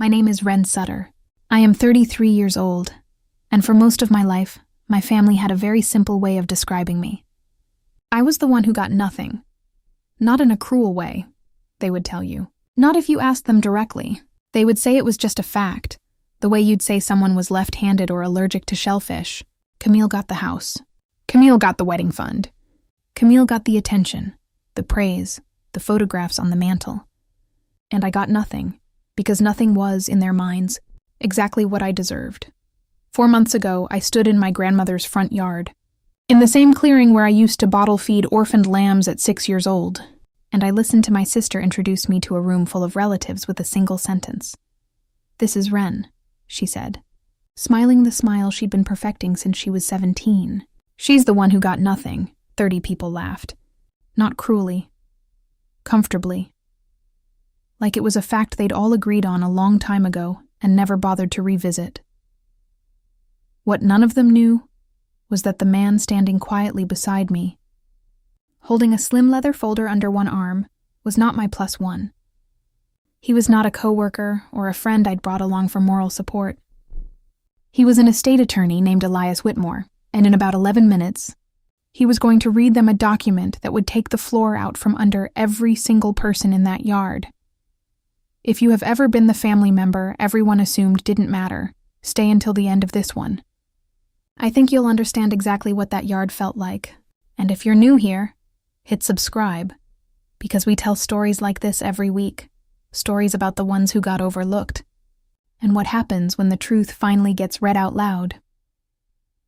My name is Wren Sutter. I am 33 years old, and for most of my life, my family had a very simple way of describing me. I was the one who got nothing. Not in a cruel way, they would tell you. Not if you asked them directly. They would say it was just a fact, the way you'd say someone was left-handed or allergic to shellfish. Camille got the house. Camille got the wedding fund. Camille got the attention, the praise, the photographs on the mantle. And I got nothing, because nothing was, in their minds, exactly what I deserved. 4 months ago, I stood in my grandmother's front yard, in the same clearing where I used to bottle feed orphaned lambs at 6 years old, and I listened to my sister introduce me to a room full of relatives with a single sentence. "This is Wren," she said, smiling the smile she'd been perfecting since she was 17. "She's the one who got nothing," 30 people laughed. Not cruelly. Comfortably. Like it was a fact they'd all agreed on a long time ago and never bothered to revisit. What none of them knew was that the man standing quietly beside me, holding a slim leather folder under one arm, was not my plus one. He was not a coworker or a friend I'd brought along for moral support. He was an estate attorney named Elias Whitmore, and in about 11 minutes, he was going to read them a document that would take the floor out from under every single person in that yard. If you have ever been the family member everyone assumed didn't matter, stay until the end of this one. I think you'll understand exactly what that yard felt like. And if you're new here, hit subscribe, because we tell stories like this every week, stories about the ones who got overlooked, and what happens when the truth finally gets read out loud.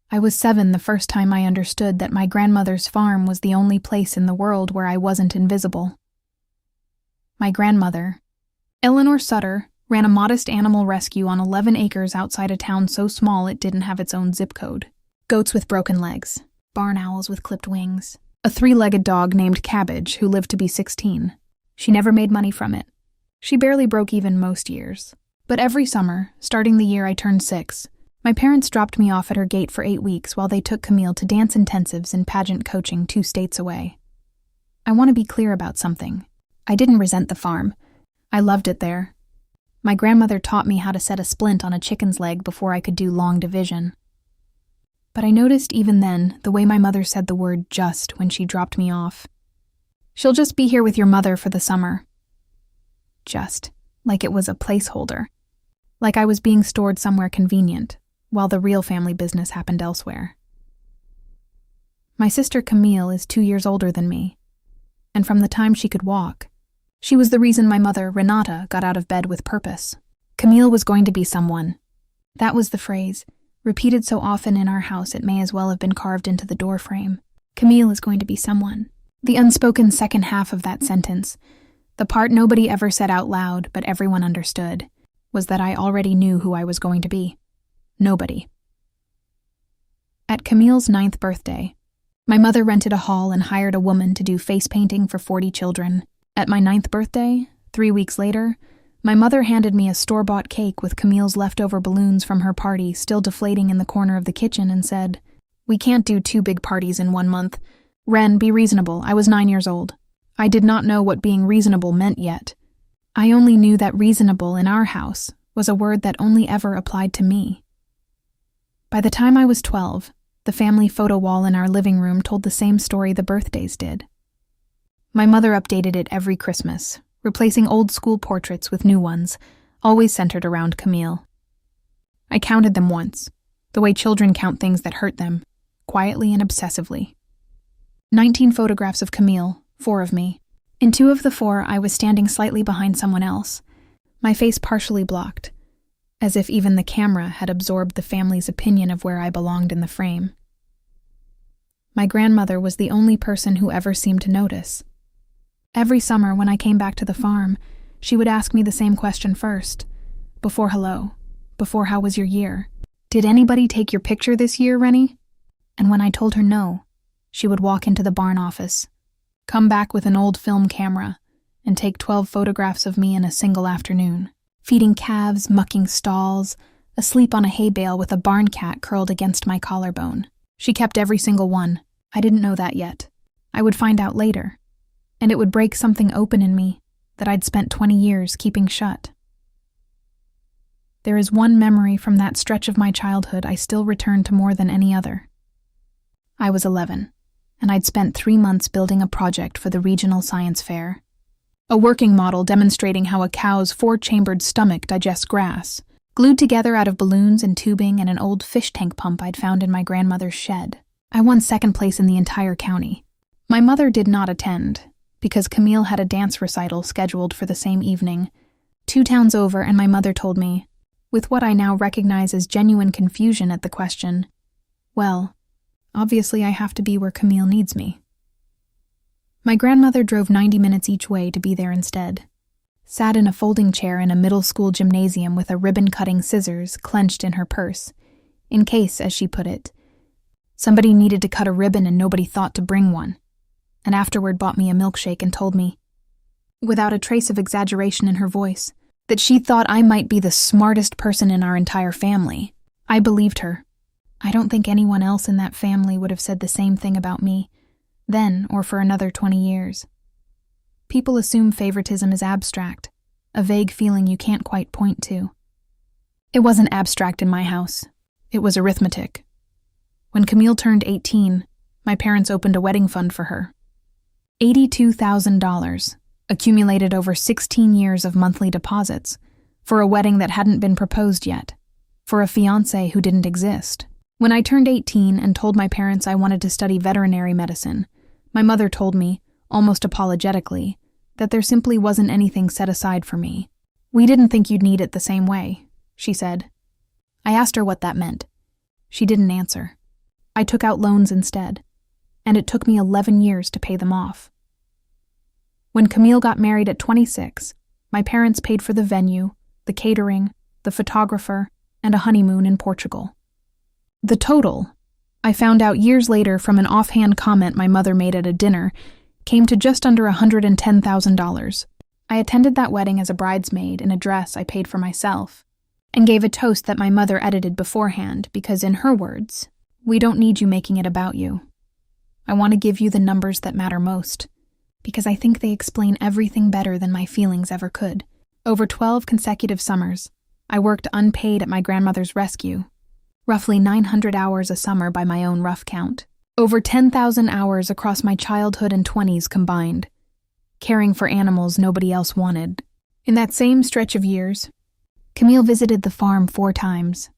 I was 7 the first time I understood that my grandmother's farm was the only place in the world where I wasn't invisible. My grandmother, Eleanor Sutter, ran a modest animal rescue on 11 acres outside a town so small it didn't have its own zip code. Goats with broken legs, barn owls with clipped wings, a 3-legged dog named Cabbage who lived to be 16. She never made money from it. She barely broke even most years. But every summer, starting the year I turned 6, my parents dropped me off at her gate for 8 weeks while they took Camille to dance intensives and pageant coaching 2 states away. I want to be clear about something. I didn't resent the farm. I loved it there. My grandmother taught me how to set a splint on a chicken's leg before I could do long division. But I noticed even then the way my mother said the word "just" when she dropped me off. "She'll just be here with your mother for the summer." Just, like it was a placeholder. Like I was being stored somewhere convenient, while the real family business happened elsewhere. My sister Camille is 2 years older than me, and from the time she could walk, she was the reason my mother, Renata, got out of bed with purpose. Camille was going to be someone. That was the phrase, repeated so often in our house it may as well have been carved into the doorframe. Camille is going to be someone. The unspoken second half of that sentence, the part nobody ever said out loud but everyone understood, was that I already knew who I was going to be. Nobody. At Camille's 9th birthday, my mother rented a hall and hired a woman to do face painting for 40 children. At my 9th birthday, 3 weeks later, my mother handed me a store-bought cake with Camille's leftover balloons from her party still deflating in the corner of the kitchen and said, "We can't do 2 big parties in 1 month. Wren, be reasonable. I was 9 years old. I did not know what being reasonable meant yet. I only knew that reasonable in our house was a word that only ever applied to me." By the time I was 12, the family photo wall in our living room told the same story the birthdays did. My mother updated it every Christmas, replacing old school portraits with new ones, always centered around Camille. I counted them once, the way children count things that hurt them, quietly and obsessively. 19 photographs of Camille, 4 of me. In 2 of the 4, I was standing slightly behind someone else, my face partially blocked, as if even the camera had absorbed the family's opinion of where I belonged in the frame. My grandmother was the only person who ever seemed to notice. Every summer when I came back to the farm, she would ask me the same question first. Before hello, before how was your year? "Did anybody take your picture this year, Rennie?" And when I told her no, she would walk into the barn office, come back with an old film camera, and take 12 photographs of me in a single afternoon. Feeding calves, mucking stalls, asleep on a hay bale with a barn cat curled against my collarbone. She kept every single one. I didn't know that yet. I would find out later. And it would break something open in me that I'd spent 20 years keeping shut. There is one memory from that stretch of my childhood I still return to more than any other. I was 11, and I'd spent 3 months building a project for the regional science fair. A working model demonstrating how a cow's 4-chambered stomach digests grass, glued together out of balloons and tubing and an old fish tank pump I'd found in my grandmother's shed. I won second place in the entire county. My mother did not attend, because Camille had a dance recital scheduled for the same evening, 2 towns over, and my mother told me, with what I now recognize as genuine confusion at the question, well, obviously I have to be where Camille needs me. My grandmother drove 90 minutes each way to be there instead. Sat in a folding chair in a middle school gymnasium with a ribbon-cutting scissors clenched in her purse, in case, as she put it, somebody needed to cut a ribbon and nobody thought to bring one, and afterward bought me a milkshake and told me, without a trace of exaggeration in her voice, that she thought I might be the smartest person in our entire family. I believed her. I don't think anyone else in that family would have said the same thing about me, then or for another 20 years. People assume favoritism is abstract, a vague feeling you can't quite point to. It wasn't abstract in my house. It was arithmetic. When Camille turned 18, my parents opened a wedding fund for her. $82,000, accumulated over 16 years of monthly deposits, for a wedding that hadn't been proposed yet, for a fiancé who didn't exist. When I turned 18 and told my parents I wanted to study veterinary medicine, my mother told me, almost apologetically, that there simply wasn't anything set aside for me. "We didn't think you'd need it the same way," she said. I asked her what that meant. She didn't answer. I took out loans instead, and it took me 11 years to pay them off. When Camille got married at 26, my parents paid for the venue, the catering, the photographer, and a honeymoon in Portugal. The total, I found out years later from an offhand comment my mother made at a dinner, came to just under $110,000. I attended that wedding as a bridesmaid in a dress I paid for myself, and gave a toast that my mother edited beforehand because, in her words, "We don't need you making it about you. I want to give you the numbers that matter most, because I think they explain everything better than my feelings ever could." Over 12 consecutive summers, I worked unpaid at my grandmother's rescue, roughly 900 hours a summer by my own rough count. Over 10,000 hours across my childhood and 20s combined, caring for animals nobody else wanted. In that same stretch of years, Camille visited the farm 4 times.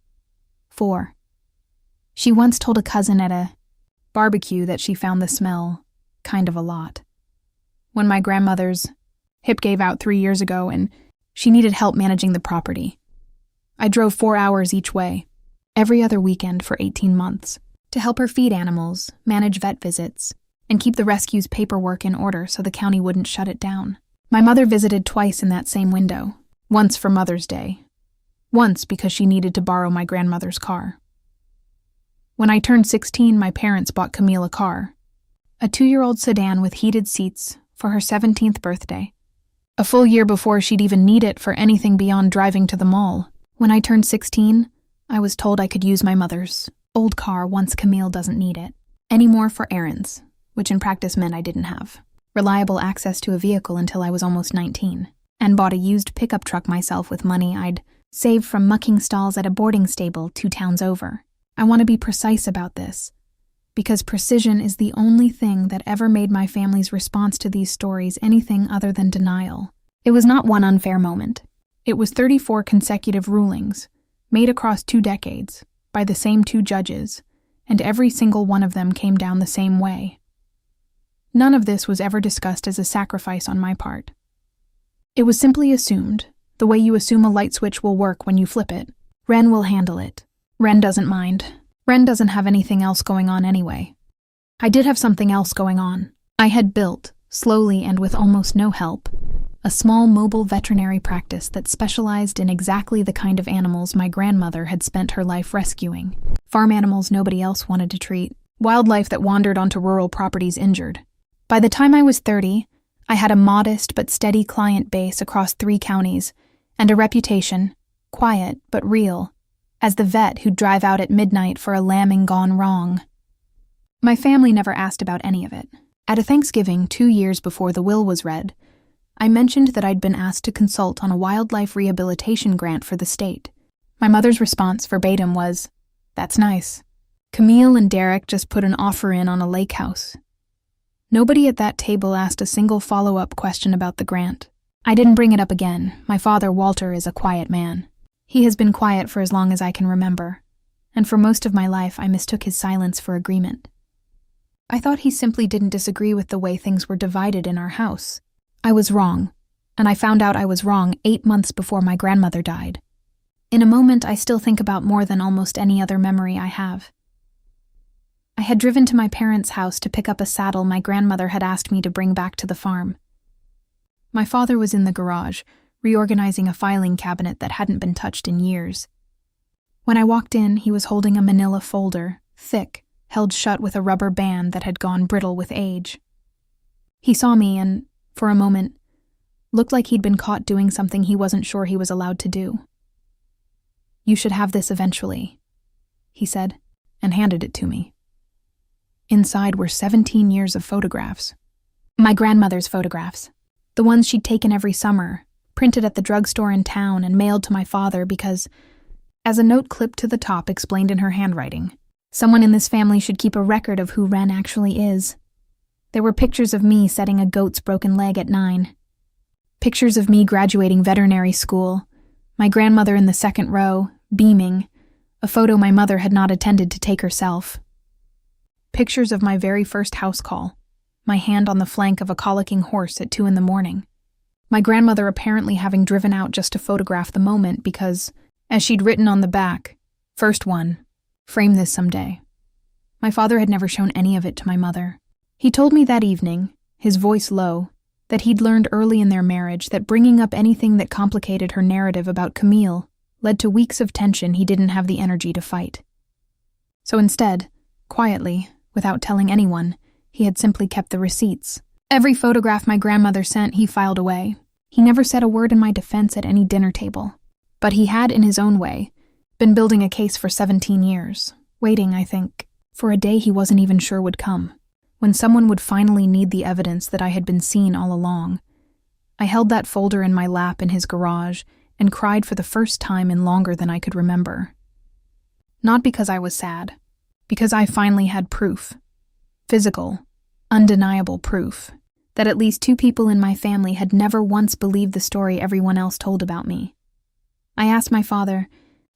4. She once told a cousin at a barbecue that she found the smell kind of a lot. When my grandmother's hip gave out 3 years ago and she needed help managing the property, I drove 4 hours each way, every other weekend for 18 months. To help her feed animals, manage vet visits, and keep the rescue's paperwork in order so the county wouldn't shut it down. My mother visited twice in that same window, once for Mother's Day, once because she needed to borrow my grandmother's car. When I turned 16, my parents bought Camille a car, a 2-year-old sedan with heated seats, for her 17th birthday, a full year before she'd even need it for anything beyond driving to the mall. When I turned 16, I was told I could use my mother's old car once Camille doesn't need it anymore for errands, which in practice meant I didn't have reliable access to a vehicle until I was almost 19, and bought a used pickup truck myself with money I'd saved from mucking stalls at a boarding stable 2 towns over. I want to be precise about this, because precision is the only thing that ever made my family's response to these stories anything other than denial. It was not one unfair moment. It was 34 consecutive rulings, made across 2 decades, by the same 2 judges, and every single one of them came down the same way. None of this was ever discussed as a sacrifice on my part. It was simply assumed, the way you assume a light switch will work when you flip it. Wren will handle it. Wren doesn't mind. Wren doesn't have anything else going on anyway. I did have something else going on. I had built, slowly and with almost no help, a small mobile veterinary practice that specialized in exactly the kind of animals my grandmother had spent her life rescuing. Farm animals nobody else wanted to treat, wildlife that wandered onto rural properties injured. By the time I was 30, I had a modest but steady client base across 3 counties, and a reputation, quiet but real, as the vet who'd drive out at midnight for a lambing gone wrong. My family never asked about any of it. At a Thanksgiving 2 years before the will was read, I mentioned that I'd been asked to consult on a wildlife rehabilitation grant for the state. My mother's response verbatim was, "That's nice. Camille and Derek just put an offer in on a lake house." Nobody at that table asked a single follow-up question about the grant. I didn't bring it up again. My father, Walter, is a quiet man. He has been quiet for as long as I can remember, and for most of my life I mistook his silence for agreement. I thought he simply didn't disagree with the way things were divided in our house. I was wrong, and I found out I was wrong 8 months before my grandmother died. In a moment, I still think about more than almost any other memory I have. I had driven to my parents' house to pick up a saddle my grandmother had asked me to bring back to the farm. My father was in the garage, reorganizing a filing cabinet that hadn't been touched in years. When I walked in, he was holding a manila folder, thick, held shut with a rubber band that had gone brittle with age. He saw me and, for a moment, looked like he'd been caught doing something he wasn't sure he was allowed to do. "You should have this eventually," he said, and handed it to me. Inside were 17 years of photographs. My grandmother's photographs. The ones she'd taken every summer, printed at the drugstore in town and mailed to my father because, as a note clipped to the top explained in her handwriting, someone in this family should keep a record of who Wren actually is. There were pictures of me setting a goat's broken leg at 9. Pictures of me graduating veterinary school, my grandmother in the second row, beaming, a photo my mother had not attended to take herself. Pictures of my very first house call, my hand on the flank of a colicking horse at 2 a.m. My grandmother apparently having driven out just to photograph the moment because, as she'd written on the back, "First one, frame this someday." My father had never shown any of it to my mother. He told me that evening, his voice low, that he'd learned early in their marriage that bringing up anything that complicated her narrative about Camille led to weeks of tension he didn't have the energy to fight. So instead, quietly, without telling anyone, he had simply kept the receipts. Every photograph my grandmother sent, he filed away. He never said a word in my defense at any dinner table. But he had, in his own way, been building a case for 17 years, waiting, I think, for a day he wasn't even sure would come, when someone would finally need the evidence that I had been seen all along. I held that folder in my lap in his garage and cried for the first time in longer than I could remember. Not because I was sad, because I finally had proof. Physical, undeniable proof that at least 2 people in my family had never once believed the story everyone else told about me. I asked my father,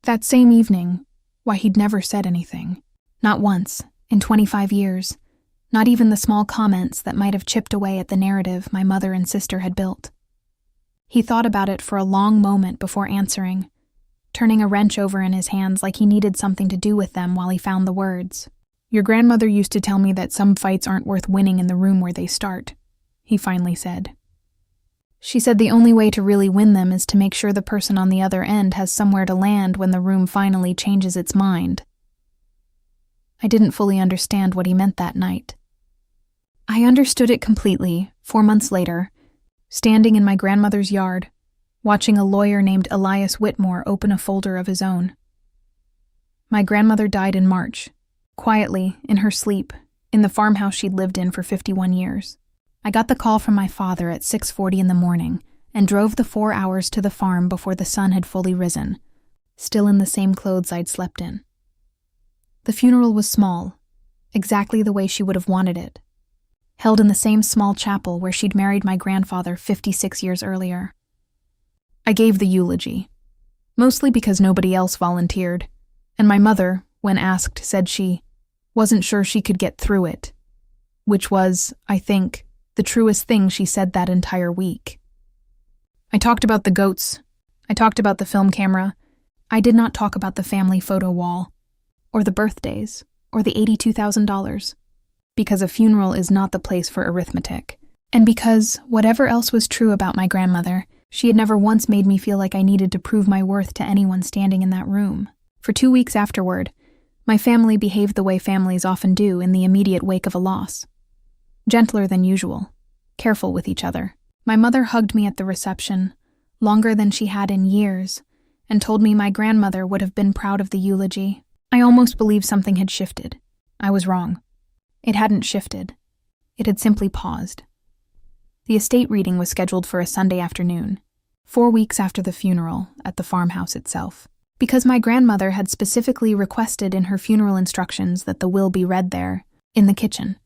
that same evening, why he'd never said anything. Not once, in 25 years. Not even the small comments that might have chipped away at the narrative my mother and sister had built. He thought about it for a long moment before answering, turning a wrench over in his hands like he needed something to do with them while he found the words. "Your grandmother used to tell me that some fights aren't worth winning in the room where they start," he finally said. "She said the only way to really win them is to make sure the person on the other end has somewhere to land when the room finally changes its mind." I didn't fully understand what he meant that night. I understood it completely 4 months later, standing in my grandmother's yard, watching a lawyer named Elias Whitmore open a folder of his own. My grandmother died in March, quietly, in her sleep, in the farmhouse she'd lived in for 51 years. I got the call from my father at 6:40 in the morning and drove the 4 hours to the farm before the sun had fully risen, still in the same clothes I'd slept in. The funeral was small, exactly the way she would have wanted it, held in the same small chapel where she'd married my grandfather 56 years earlier. I gave the eulogy, mostly because nobody else volunteered, and my mother, when asked, said she wasn't sure she could get through it, which was, I think, the truest thing she said that entire week. I talked about the goats. I talked about the film camera. I did not talk about the family photo wall, or the birthdays, or the $82,000, because a funeral is not the place for arithmetic, and because, whatever else was true about my grandmother, she had never once made me feel like I needed to prove my worth to anyone standing in that room. For 2 weeks afterward, my family behaved the way families often do in the immediate wake of a loss. Gentler than usual, careful with each other. My mother hugged me at the reception, longer than she had in years, and told me my grandmother would have been proud of the eulogy. I almost believed something had shifted. I was wrong. It hadn't shifted. It had simply paused. The estate reading was scheduled for a Sunday afternoon, 4 weeks after the funeral, at the farmhouse itself. because my grandmother had specifically requested in her funeral instructions that the will be read there, in the kitchen,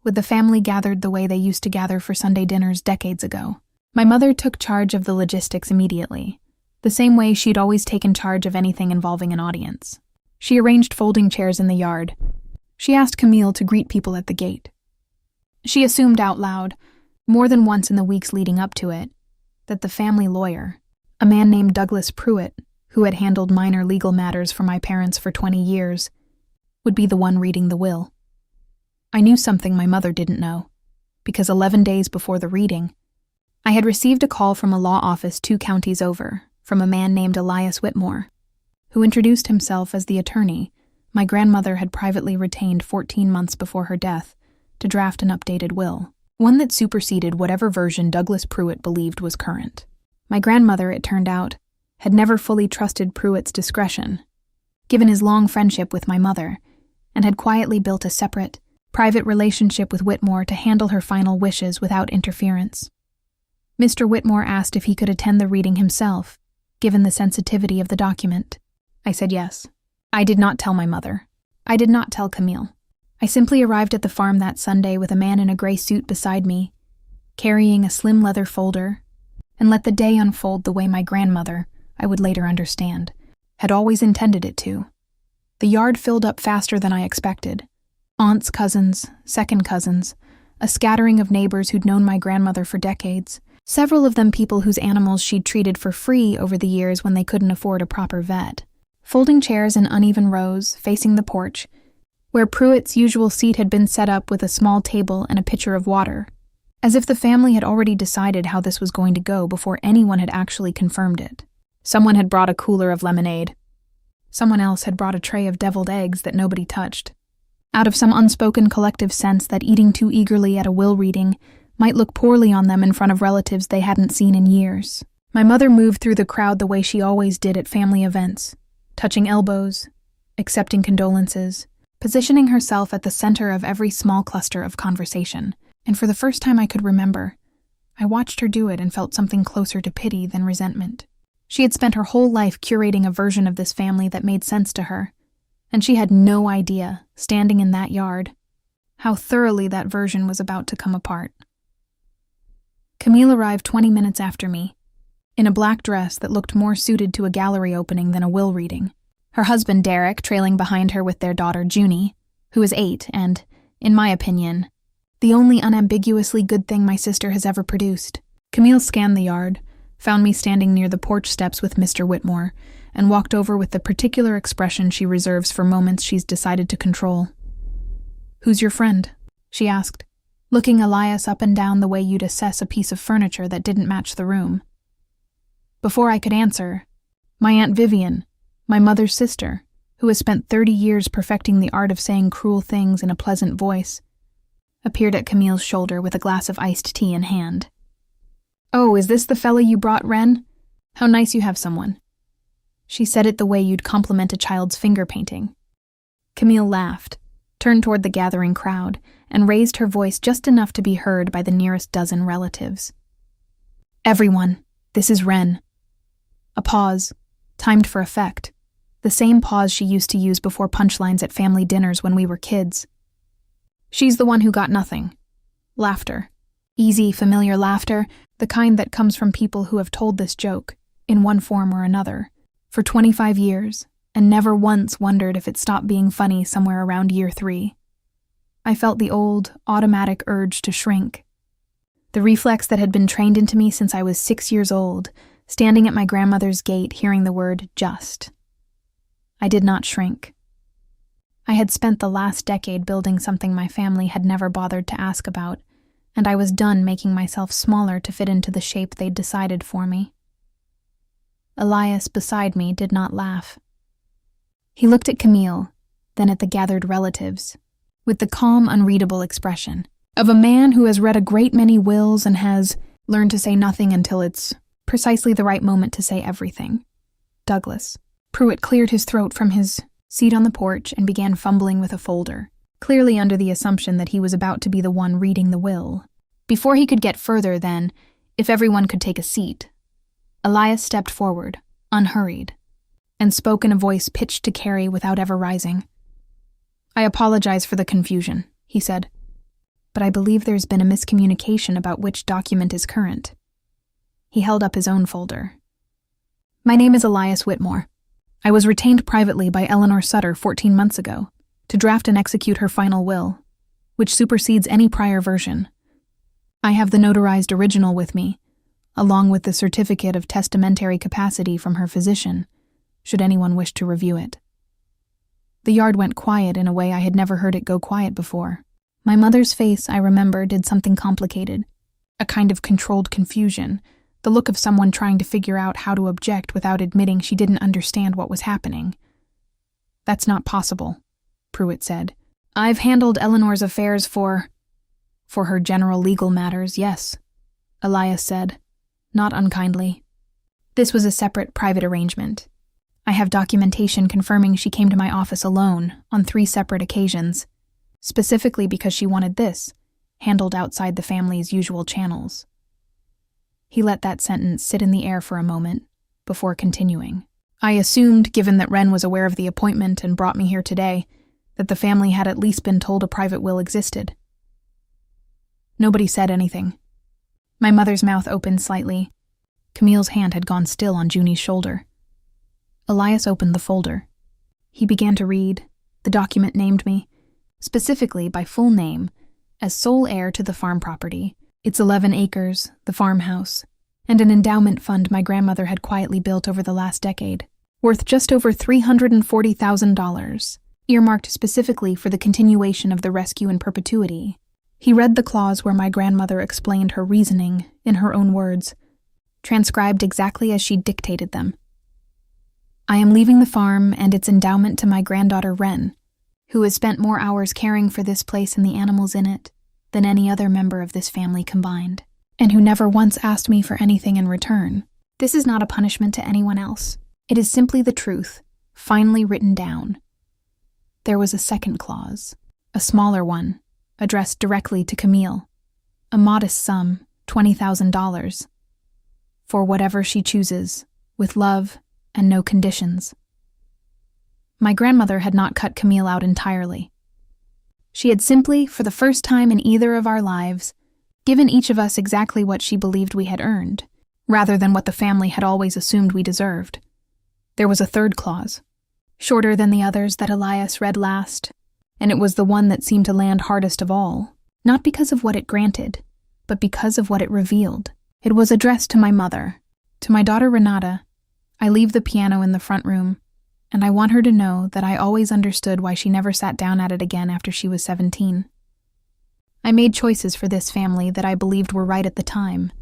with the family gathered the way they used to gather for Sunday dinners decades ago. My mother took charge of the logistics immediately, the same way she'd always taken charge of anything involving an audience. She arranged folding chairs in the yard. She asked Camille to greet people at the gate. She assumed out loud, more than once in the weeks leading up to it, that the family lawyer, a man named Douglas Pruitt, who had handled minor legal matters for my parents for 20 years, would be the one reading the will. I knew something my mother didn't know, because 11 days before the reading, I had received a call from a law office 2 counties over, from a man named Elias Whitmore, who introduced himself as the attorney my grandmother had privately retained 14 months before her death to draft an updated will, one that superseded whatever version Douglas Pruitt believed was current. My grandmother, it turned out, had never fully trusted Pruitt's discretion, given his long friendship with my mother, and had quietly built a separate, private relationship with Whitmore to handle her final wishes without interference. Mr. Whitmore asked if he could attend the reading himself, given the sensitivity of the document. I said yes. I did not tell my mother. I did not tell Camille. I simply arrived at the farm that Sunday with a man in a gray suit beside me, carrying a slim leather folder, and let the day unfold the way my grandmother, I would later understand, had always intended it to. The yard filled up faster than I expected. Aunts, cousins, second cousins, a scattering of neighbors who'd known my grandmother for decades, several of them people whose animals she'd treated for free over the years when they couldn't afford a proper vet. Folding chairs in uneven rows, facing the porch, where Pruitt's usual seat had been set up with a small table and a pitcher of water, as if the family had already decided how this was going to go before anyone had actually confirmed it. Someone had brought a cooler of lemonade. Someone else had brought a tray of deviled eggs that nobody touched, out of some unspoken collective sense that eating too eagerly at a will reading might look poorly on them in front of relatives they hadn't seen in years. My mother moved through the crowd the way she always did at family events, touching elbows, accepting condolences, positioning herself at the center of every small cluster of conversation. And for the first time I could remember, I watched her do it and felt something closer to pity than resentment. She had spent her whole life curating a version of this family that made sense to her, and she had no idea, standing in that yard, how thoroughly that version was about to come apart. Camille arrived 20 minutes after me, in a black dress that looked more suited to a gallery opening than a will reading. Her husband Derek trailing behind her with their daughter Junie, who is 8 and, in my opinion, the only unambiguously good thing my sister has ever produced. Camille scanned the yard, found me standing near the porch steps with Mr. Whitmore, and walked over with the particular expression she reserves for moments she's decided to control. "Who's your friend?" she asked, looking Elias up and down the way you'd assess a piece of furniture that didn't match the room. Before I could answer, my Aunt Vivian, my mother's sister, who has spent 30 years perfecting the art of saying cruel things in a pleasant voice, appeared at Camille's shoulder with a glass of iced tea in hand. "Oh, is this the fella you brought, Wren? How nice you have someone." She said it the way you'd compliment a child's finger painting. Camille laughed, turned toward the gathering crowd, and raised her voice just enough to be heard by the nearest dozen relatives. "Everyone, this is Wren." A pause, timed for effect, the same pause she used to use before punchlines at family dinners when we were kids. "She's the one who got nothing." Laughter. Easy, familiar laughter, the kind that comes from people who have told this joke, in one form or another, for 25 years, and never once wondered if it stopped being funny somewhere around year 3. I felt the old, automatic urge to shrink. The reflex that had been trained into me since I was 6 years old, standing at my grandmother's gate hearing the word just. I did not shrink. I had spent the last decade building something my family had never bothered to ask about, and I was done making myself smaller to fit into the shape they'd decided for me. Elias beside me did not laugh. He looked at Camille, then at the gathered relatives, with the calm, unreadable expression of a man who has read a great many wills and has learned to say nothing until it's precisely the right moment to say everything. Douglas. Pruitt cleared his throat from his seat on the porch and began fumbling with a folder, clearly under the assumption that he was about to be the one reading the will. Before he could get further, then, if everyone could take a seat, Elias stepped forward, unhurried. and spoke in a voice pitched to carry without ever rising. "I apologize for the confusion," he said, "but I believe there's been a miscommunication about which document is current." He held up his own folder. "My name is Elias Whitmore. I was retained privately by Wren Sutter 14 months ago to draft and execute her final will, which supersedes any prior version. I have the notarized original with me, along with the certificate of testamentary capacity from her physician, should anyone wish to review it." The yard went quiet in a way I had never heard it go quiet before. My mother's face, I remember, did something complicated, a kind of controlled confusion, the look of someone trying to figure out how to object without admitting she didn't understand what was happening. "That's not possible," Pruitt said. "I've handled Eleanor's affairs for her general legal matters, yes," Elias said, not unkindly. "This was a separate, private arrangement. I have documentation confirming she came to my office alone on 3 separate occasions, specifically because she wanted this, handled outside the family's usual channels." He let that sentence sit in the air for a moment, before continuing. "I assumed, given that Wren was aware of the appointment and brought me here today, that the family had at least been told a private will existed." Nobody said anything. My mother's mouth opened slightly. Camille's hand had gone still on Junie's shoulder. Elias opened the folder. He began to read. The document named me, specifically by full name, as sole heir to the farm property, its 11 acres, the farmhouse, and an endowment fund my grandmother had quietly built over the last decade, worth just over $340,000, earmarked specifically for the continuation of the rescue in perpetuity. He read the clause where my grandmother explained her reasoning in her own words, transcribed exactly as she dictated them. "I am leaving the farm and its endowment to my granddaughter Wren, who has spent more hours caring for this place and the animals in it than any other member of this family combined, and who never once asked me for anything in return. This is not a punishment to anyone else. It is simply the truth, finely written down." There was a second clause, a smaller one, addressed directly to Camille, a modest sum, $20,000, "for whatever she chooses, with love and no conditions." My grandmother had not cut Camille out entirely. She had simply, for the first time in either of our lives, given each of us exactly what she believed we had earned, rather than what the family had always assumed we deserved. There was a third clause, shorter than the others that Elias read last, and it was the one that seemed to land hardest of all, not because of what it granted, but because of what it revealed. It was addressed to my mother. "To my daughter Renata, I leave the piano in the front room, and I want her to know that I always understood why she never sat down at it again after she was 17. I made choices for this family that I believed were right at the time,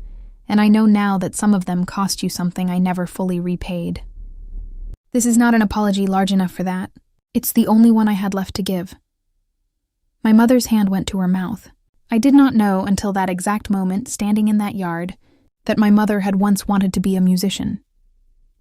and I know now that some of them cost you something I never fully repaid. This is not an apology large enough for that. It's the only one I had left to give." My mother's hand went to her mouth. I did not know until that exact moment, standing in that yard, that my mother had once wanted to be a musician,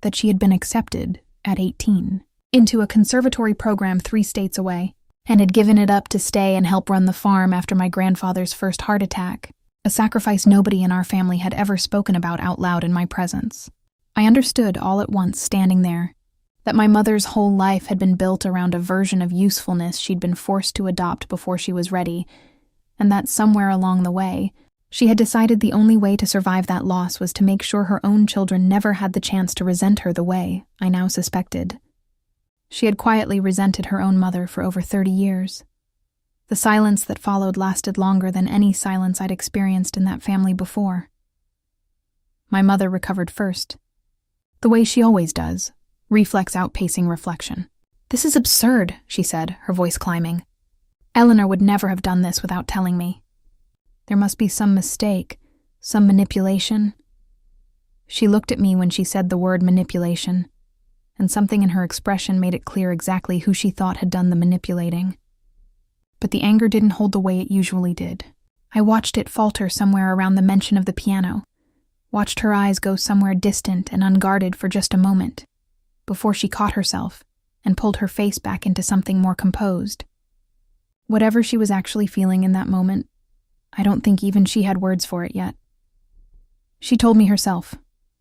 that she had been accepted, at 18, into a conservatory program 3 states away, and had given it up to stay and help run the farm after my grandfather's first heart attack, a sacrifice nobody in our family had ever spoken about out loud in my presence. I understood all at once, standing there, that my mother's whole life had been built around a version of usefulness she'd been forced to adopt before she was ready, and that somewhere along the way, she had decided the only way to survive that loss was to make sure her own children never had the chance to resent her the way I now suspected. She had quietly resented her own mother for over 30 years. The silence that followed lasted longer than any silence I'd experienced in that family before. My mother recovered first, the way she always does, reflex outpacing reflection. "This is absurd," she said, her voice climbing. "Eleanor would never have done this without telling me. There must be some mistake, some manipulation." She looked at me when she said the word manipulation, and something in her expression made it clear exactly who she thought had done the manipulating. But the anger didn't hold the way it usually did. I watched it falter somewhere around the mention of the piano, watched her eyes go somewhere distant and unguarded for just a moment, before she caught herself and pulled her face back into something more composed. Whatever she was actually feeling in that moment, I don't think even she had words for it yet. "She told me herself,"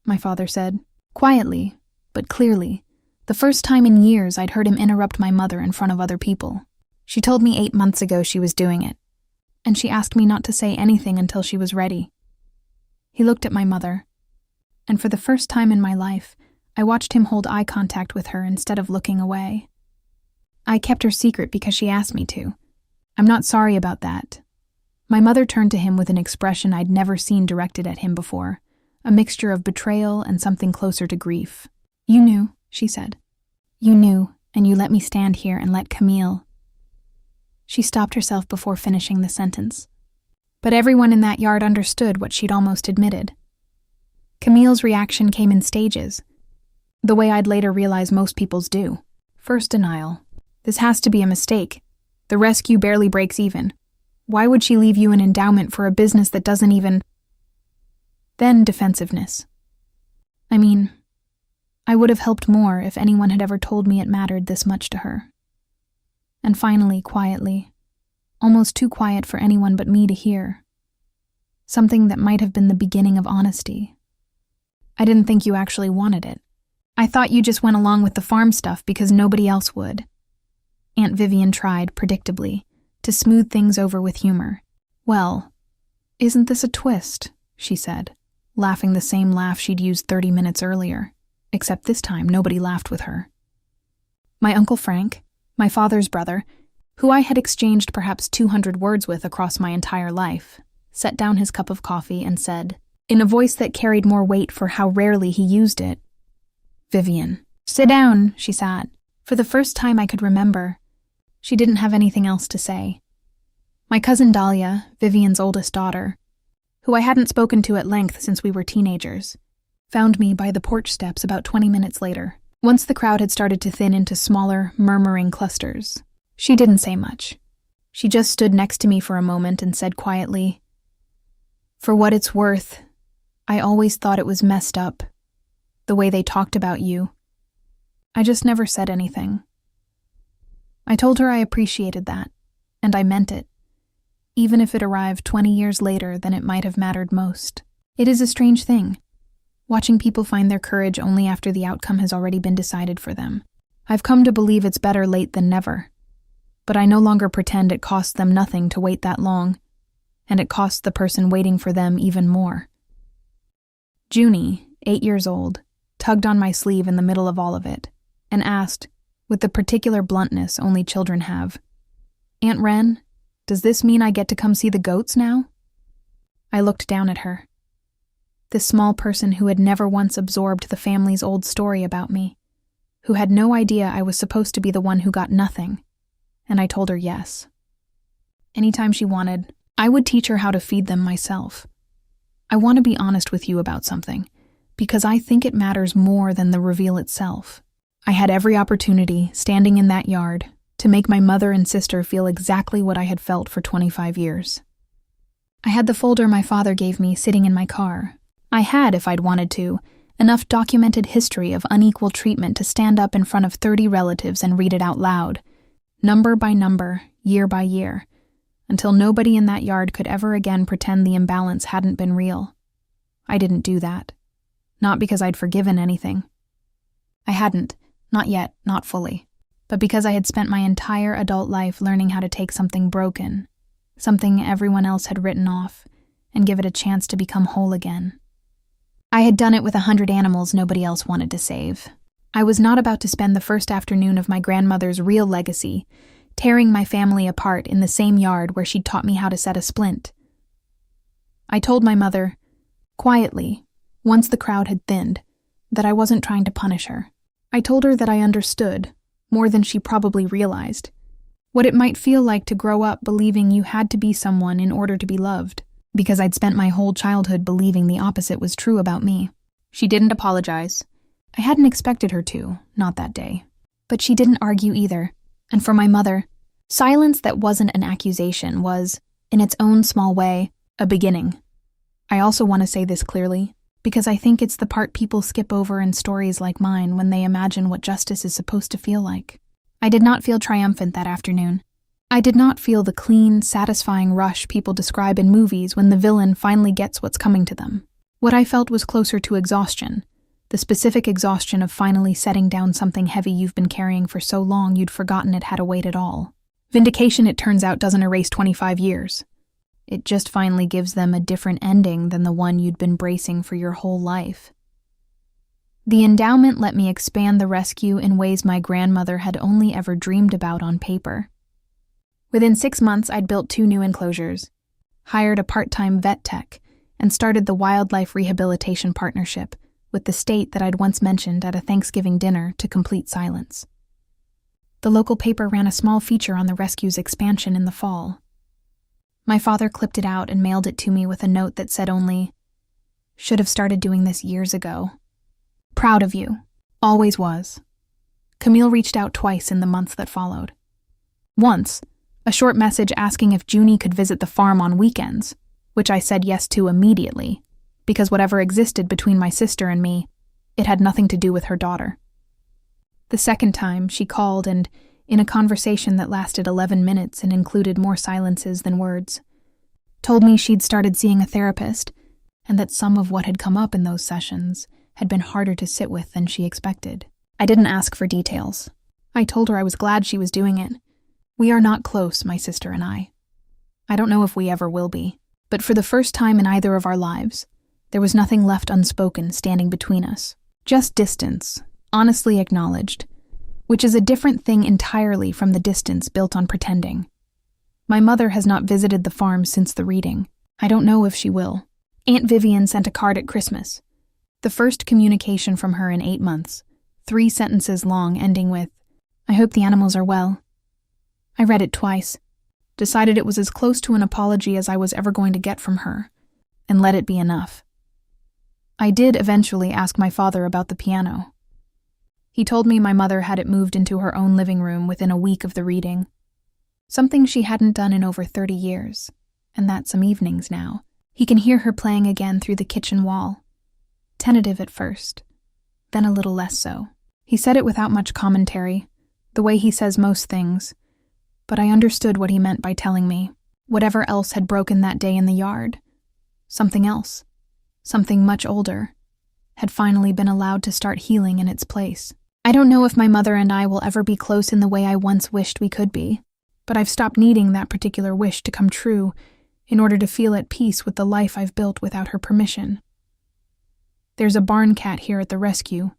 my father said, quietly, but clearly, The first time in years I'd heard him interrupt my mother in front of other people. She told me 8 months ago she was doing it, and she asked me not to say anything until she was ready. He looked at my mother, and for the first time in my life, I watched him hold eye contact with her instead of looking away. I kept her secret because she asked me to. I'm not sorry about that. My mother turned to him with an expression I'd never seen directed at him before, a mixture of betrayal and something closer to grief. You knew, she said. You knew, and you let me stand here and let Camille. She stopped herself before finishing the sentence. But everyone in that yard understood what she'd almost admitted. Camille's reaction came in stages, the way I'd later realize most people's do. First, denial. This has to be a mistake. The rescue barely breaks even. Why would she leave you an endowment for a business that doesn't even... Then defensiveness. I mean, I would have helped more if anyone had ever told me it mattered this much to her. And finally, quietly, almost too quiet for anyone but me to hear, something that might have been the beginning of honesty. I didn't think you actually wanted it. I thought you just went along with the farm stuff because nobody else would. Aunt Vivian tried, predictably, to smooth things over with humor. Well, isn't this a twist? She said, laughing the same laugh she'd used 30 minutes earlier, except this time nobody laughed with her. My Uncle Frank, my father's brother, who I had exchanged perhaps 200 words with across my entire life, set down his cup of coffee and said, in a voice that carried more weight for how rarely he used it, Vivian. Sit down, she sat. For the first time I could remember, she didn't have anything else to say. My cousin Dahlia, Vivian's oldest daughter, who I hadn't spoken to at length since we were teenagers, found me by the porch steps about 20 minutes later, once the crowd had started to thin into smaller, murmuring clusters. She didn't say much. She just stood next to me for a moment and said quietly, For what it's worth, I always thought it was messed up, the way they talked about you. I just never said anything. I told her I appreciated that, and I meant it, even if it arrived 20 years later than it might have mattered most. It is a strange thing, watching people find their courage only after the outcome has already been decided for them. I've come to believe it's better late than never, but I no longer pretend it costs them nothing to wait that long, and it costs the person waiting for them even more. Junie, 8 years old, tugged on my sleeve in the middle of all of it, and asked, with the particular bluntness only children have, Aunt Wren, does this mean I get to come see the goats now? I looked down at her. This small person who had never once absorbed the family's old story about me, who had no idea I was supposed to be the one who got nothing, and I told her yes. Anytime she wanted, I would teach her how to feed them myself. I want to be honest with you about something, because I think it matters more than the reveal itself. I had every opportunity, standing in that yard, to make my mother and sister feel exactly what I had felt for 25 years. I had the folder my father gave me sitting in my car. I had, if I'd wanted to, enough documented history of unequal treatment to stand up in front of 30 relatives and read it out loud, number by number, year by year, until nobody in that yard could ever again pretend the imbalance hadn't been real. I didn't do that. Not because I'd forgiven anything. I hadn't. Not yet, not fully, but because I had spent my entire adult life learning how to take something broken, something everyone else had written off, and give it a chance to become whole again. I had done it with 100 animals nobody else wanted to save. I was not about to spend the first afternoon of my grandmother's real legacy, tearing my family apart in the same yard where she'd taught me how to set a splint. I told my mother, quietly, once the crowd had thinned, that I wasn't trying to punish her. I told her that I understood, more than she probably realized, what it might feel like to grow up believing you had to be someone in order to be loved, because I'd spent my whole childhood believing the opposite was true about me. She didn't apologize. I hadn't expected her to, not that day. But she didn't argue either, and for my mother, silence that wasn't an accusation was, in its own small way, a beginning. I also want to say this clearly, because I think it's the part people skip over in stories like mine when they imagine what justice is supposed to feel like. I did not feel triumphant that afternoon. I did not feel the clean, satisfying rush people describe in movies when the villain finally gets what's coming to them. What I felt was closer to exhaustion, The specific exhaustion of finally setting down something heavy you've been carrying for so long you'd forgotten it had a weight at all. Vindication, it turns out, doesn't erase 25 years. It just finally gives them a different ending than the one you'd been bracing for your whole life. The endowment let me expand the rescue in ways my grandmother had only ever dreamed about on paper. Within 6 months, I'd built 2 new enclosures, hired a part-time vet tech, and started the wildlife rehabilitation partnership with the state that I'd once mentioned at a Thanksgiving dinner to complete silence. The local paper ran a small feature on the rescue's expansion in the fall. My father clipped it out and mailed it to me with a note that said only, "Should have started doing this years ago. Proud of you. Always was." Camille reached out twice in the months that followed. Once, a short message asking if Junie could visit the farm on weekends, which I said yes to immediately, because whatever existed between my sister and me, it had nothing to do with her daughter. The second time, she called and, in a conversation that lasted 11 minutes and included more silences than words, told me she'd started seeing a therapist and that some of what had come up in those sessions had been harder to sit with than she expected. I didn't ask for details. I told her I was glad she was doing it. We are not close, my sister and I. I don't know if we ever will be, but for the first time in either of our lives, there was nothing left unspoken standing between us. Just distance, honestly acknowledged, which is a different thing entirely from the distance built on pretending. My mother has not visited the farm since the reading. I don't know if she will. Aunt Vivian sent a card at Christmas. The first communication from her in 8 months, 3 sentences long, ending with, "I hope the animals are well." I read it twice, decided it was as close to an apology as I was ever going to get from her, and let it be enough. I did eventually ask my father about the piano. He told me my mother had it moved into her own living room within a week of the reading, something she hadn't done in over 30 years, and that some evenings now. He can hear her playing again through the kitchen wall, tentative at first, then a little less so. He said it without much commentary, the way he says most things, but I understood what he meant by telling me. Whatever else had broken that day in the yard, something else, something much older, had finally been allowed to start healing in its place. I don't know if my mother and I will ever be close in the way I once wished we could be, but I've stopped needing that particular wish to come true in order to feel at peace with the life I've built without her permission. There's a barn cat here at the rescue,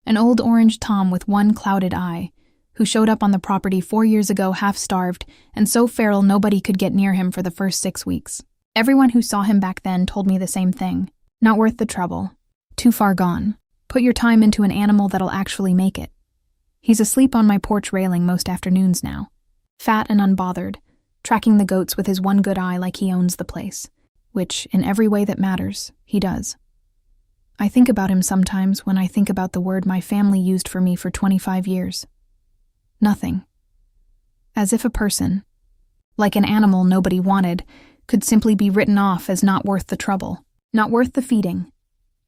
an old orange Tom with one clouded eye, who showed up on the property 4 years ago half-starved and so feral nobody could get near him for the first 6 weeks. Everyone who saw him back then told me the same thing. Not worth the trouble. Too far gone. Put your time into an animal that'll actually make it. He's asleep on my porch railing most afternoons now, fat and unbothered, tracking the goats with his one good eye like he owns the place, which, in every way that matters, he does. I think about him sometimes when I think about the word my family used for me for 25 years. Nothing. As if a person, like an animal nobody wanted, could simply be written off as not worth the trouble, not worth the feeding,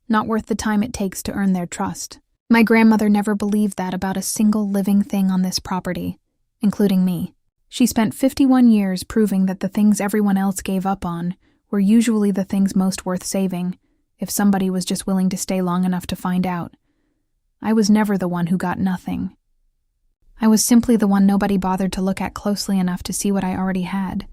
not worth the time it takes to earn their trust. My grandmother never believed that about a single living thing on this property, including me. She spent 51 years proving that the things everyone else gave up on were usually the things most worth saving, if somebody was just willing to stay long enough to find out. I was never the one who got nothing. I was simply the one nobody bothered to look at closely enough to see what I already had.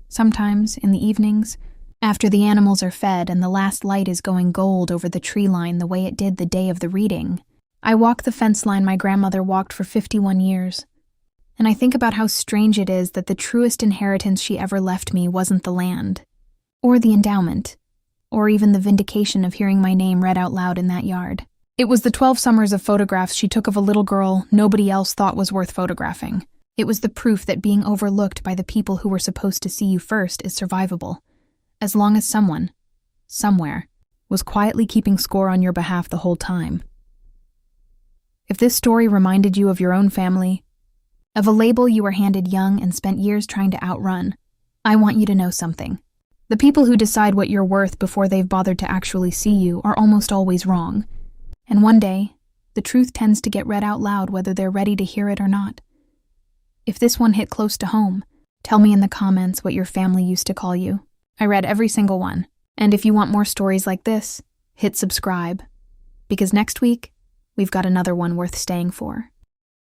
Sometimes, in the evenings, after the animals are fed and the last light is going gold over the tree line the way it did the day of the reading, I walk the fence line my grandmother walked for 51 years, and I think about how strange it is that the truest inheritance she ever left me wasn't the land, or the endowment, or even the vindication of hearing my name read out loud in that yard. It was the 12 summers of photographs she took of a little girl nobody else thought was worth photographing. It was the proof that being overlooked by the people who were supposed to see you first is survivable, as long as someone, somewhere, was quietly keeping score on your behalf the whole time. If this story reminded you of your own family, of a label you were handed young and spent years trying to outrun, I want you to know something. The people who decide what you're worth before they've bothered to actually see you are almost always wrong. And one day, the truth tends to get read out loud whether they're ready to hear it or not. If this one hit close to home, tell me in the comments what your family used to call you. I read every single one. And if you want more stories like this, hit subscribe. because next week, we've got another one worth staying for.